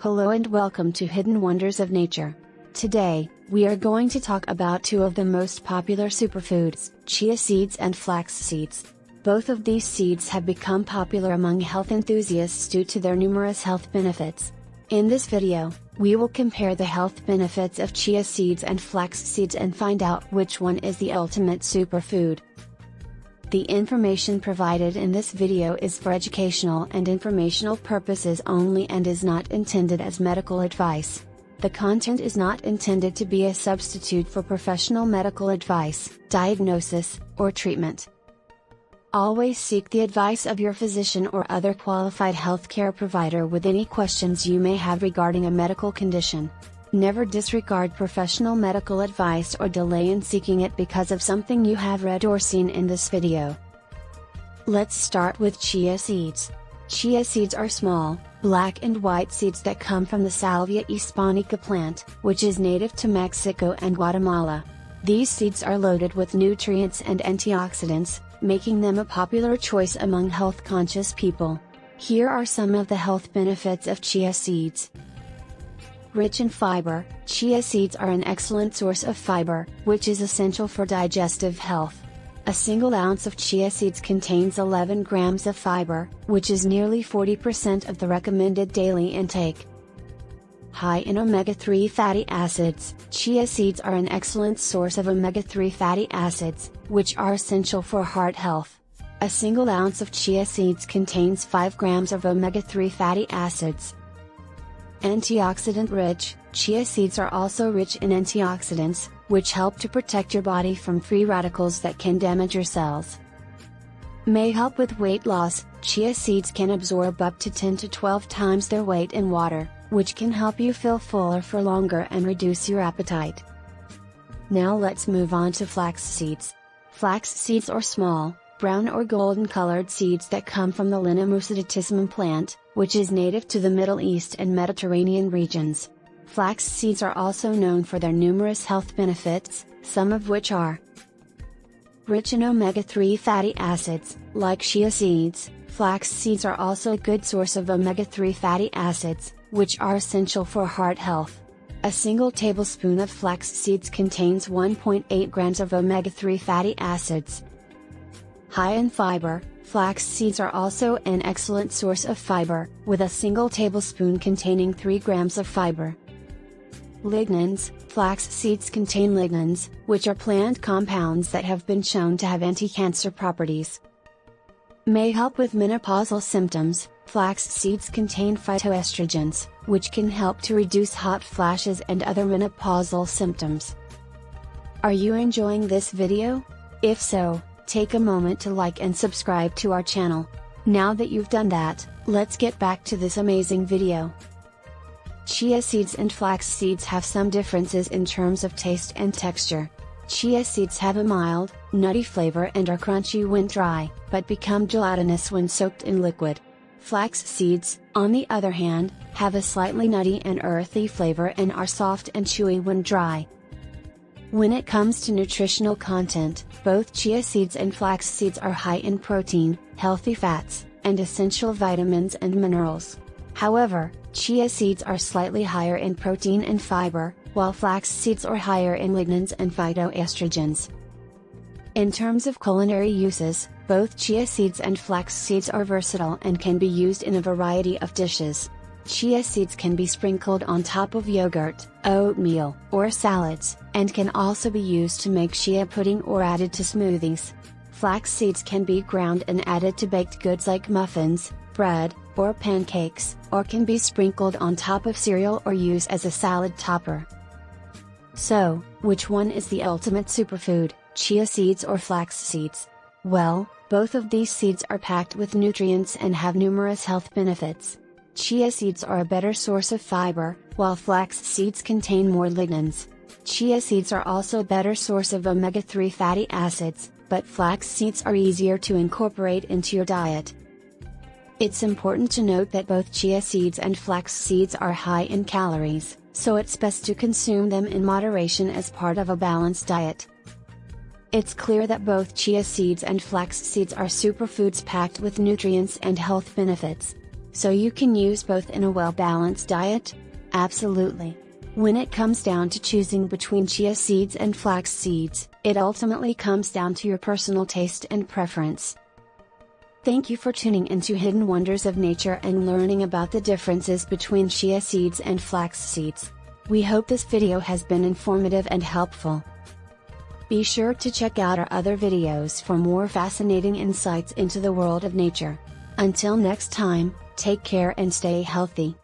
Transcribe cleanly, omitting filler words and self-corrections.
Hello and welcome to Hidden Wonders of Nature. Today, we are going to talk about two of the most popular superfoods, chia seeds and flax seeds. Both of these seeds have become popular among health enthusiasts due to their numerous health benefits. In this video, we will compare the health benefits of chia seeds and flax seeds and find out which one is the ultimate superfood. The information provided in this video is for educational and informational purposes only and is not intended as medical advice. The content is not intended to be a substitute for professional medical advice, diagnosis, or treatment. Always seek the advice of your physician or other qualified healthcare provider with any questions you may have regarding a medical condition. Never disregard professional medical advice or delay in seeking it because of something you have read or seen in this video. Let's start with chia seeds. Chia seeds are small, black and white seeds that come from the Salvia hispanica plant, which is native to Mexico and Guatemala. These seeds are loaded with nutrients and antioxidants, making them a popular choice among health-conscious people. Here are some of the health benefits of chia seeds. Rich in fiber, chia seeds are an excellent source of fiber, which is essential for digestive health. A single ounce of chia seeds contains 11 grams of fiber, which is nearly 40% of the recommended daily intake. High in omega-3 fatty acids, chia seeds are an excellent source of omega-3 fatty acids, which are essential for heart health. A single ounce of chia seeds contains 5 grams of omega-3 fatty acids. Antioxidant-rich, chia seeds are also rich in antioxidants, which help to protect your body from free radicals that can damage your cells. May help with weight loss, chia seeds can absorb up to 10 to 12 times their weight in water, which can help you feel fuller for longer and reduce your appetite. Now let's move on to flax seeds. Flax seeds are small, brown or golden colored seeds that come from the Linna musitatissimum plant, which is native to the Middle East and Mediterranean regions. Flax seeds are also known for their numerous health benefits, some of which are rich in omega-3 fatty acids. Like chia seeds, flax seeds are also a good source of omega-3 fatty acids, which are essential for heart health. A single tablespoon of flax seeds contains 1.8 grams of omega-3 fatty acids. High in fiber, flax seeds are also an excellent source of fiber, with a single tablespoon containing 3 grams of fiber. Lignans, flax seeds contain lignans, which are plant compounds that have been shown to have anti-cancer properties. May help with menopausal symptoms, flax seeds contain phytoestrogens, which can help to reduce hot flashes and other menopausal symptoms. Are you enjoying this video? If so, take a moment to like and subscribe to our channel. Now that you've done that, let's get back to this amazing video. Chia seeds and flax seeds have some differences in terms of taste and texture. Chia seeds have a mild, nutty flavor and are crunchy when dry, but become gelatinous when soaked in liquid. Flax seeds, on the other hand, have a slightly nutty and earthy flavor and are soft and chewy when dry. When it comes to nutritional content, both chia seeds and flax seeds are high in protein, healthy fats, and essential vitamins and minerals. However, chia seeds are slightly higher in protein and fiber, while flax seeds are higher in lignans and phytoestrogens. In terms of culinary uses, both chia seeds and flax seeds are versatile and can be used in a variety of dishes. Chia seeds can be sprinkled on top of yogurt, oatmeal, or salads, and can also be used to make chia pudding or added to smoothies. Flax seeds can be ground and added to baked goods like muffins, bread, or pancakes, or can be sprinkled on top of cereal or used as a salad topper. So, which one is the ultimate superfood, chia seeds or flax seeds? Well, both of these seeds are packed with nutrients and have numerous health benefits. Chia seeds are a better source of fiber, while flax seeds contain more lignans. Chia seeds are also a better source of omega-3 fatty acids, but flax seeds are easier to incorporate into your diet. It's important to note that both chia seeds and flax seeds are high in calories, so it's best to consume them in moderation as part of a balanced diet. It's clear that both chia seeds and flax seeds are superfoods packed with nutrients and health benefits. So you can use both in a well-balanced diet? Absolutely. When it comes down to choosing between chia seeds and flax seeds, it ultimately comes down to your personal taste and preference. Thank you for tuning into Hidden Wonders of Nature and learning about the differences between chia seeds and flax seeds. We hope this video has been informative and helpful. Be sure to check out our other videos for more fascinating insights into the world of nature. Until next time, take care and stay healthy.